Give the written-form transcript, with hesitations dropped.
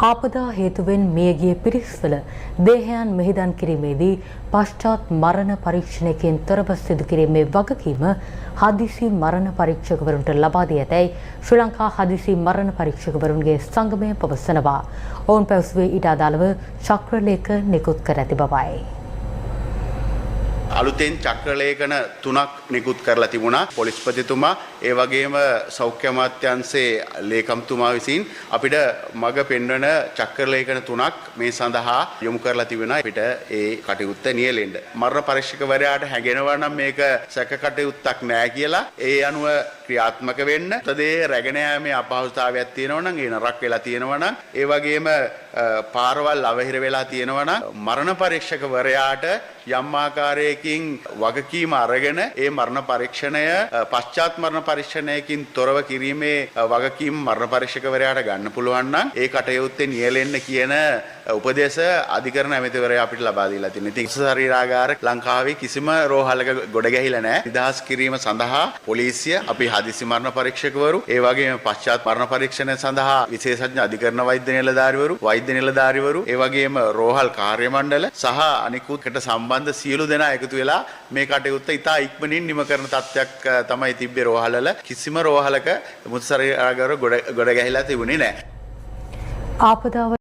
ආපදා හේතුවෙන් මියගිය පිරිස්වල දේහයන් මෙහිදන් කිරීමේදී පශ්චාත් මරණ පරීක්ෂණයකින් තොරව සිදු කිරීමේ වගකීම හදිසි මරණ පරීක්ෂකවරුන්ට ලබා දී ඇතැයි ශ්‍රී ලංකා හදිසි මරණ පරීක්ෂකවරුන්ගේ සංගමය පවසනවා. ඔවුන් පැවසුවේ ඊට අදාළව චක්‍රලේඛ නිකුත් කර ඇති බවයි. අලුතෙන් චක්‍රලේඛන 3ක් නිකුත් කරලා තිබුණා. පොලිස්පතිතුමා ඒ වගේම සෞඛ්‍ය අමාත්‍යාංශයේ ලේකම්තුමා විසින් අපිට මඟ පෙන්වන චක්‍රලේඛන 3ක් මේ සඳහා යොමු කරලා තිබෙනවා. අපිට ඒ කටයුත්ත නියැලෙන්න. මරණ පරීක්ෂකවරයාට හැඟෙනවා නම් මේක සැක කටයුත්තක් නෑ කියලා ඒ අනුව ක්‍රියාත්මක වෙන්න. තදේ රැගෙන යාමේ අපහසුතාවයක් තියෙනවා නම් ඒ නරක වෙලා තියෙනවා නම් ඒ වගේම පාරවල් අවහිර වෙලා තියෙනවා නම් මරණ පරීක්ෂකවරයාට යම් ආකාරයකින් වගකීම අරගෙන ඒ මරණ පරීක්ෂණය පශ්චාත් මරණ පරීක්ෂණයකින් තොරව කිරීමේ වගකීම මරණ පරීක්ෂකවරයාට ගන්න පුළුවන් නම් ඒ කටයුත්තේ නියැලෙන්න කියන උපදේශ අධිකරණ ඇමතිවරයා අපිට ලබා දීලා තියෙනවා. ඉතින් ශරීරාගාර ලංකාවේ කිසිම රෝහලක ගොඩ ගැහිලා නැහැ. නිදහස් කිරීම සඳහා පොලිසිය අපි හදිසි මරණ පරීක්ෂකවරු ඒ වගේම පශ්චාත් මරණ පරීක්ෂණය සඳහා විශේෂඥ අධිකරණ වෛද්‍ය නිලධාරීවරු ඒ වගේම රෝහල් කාර්ය මණ්ඩල සහ අනිකුත්කට සම්බන්ධ සියලු දෙනා එකතු වෙලා මේ කටයුත්ත ඉතා ඉක්මනින් නිම කරන තත්ත්වයක් තමයි තිබ්බේ. රෝහලවල කිසිම රෝහලක මුතු ශරීරාගාර ගොඩ ගැහිලා තිබුණේ නැහැ. ආපදාව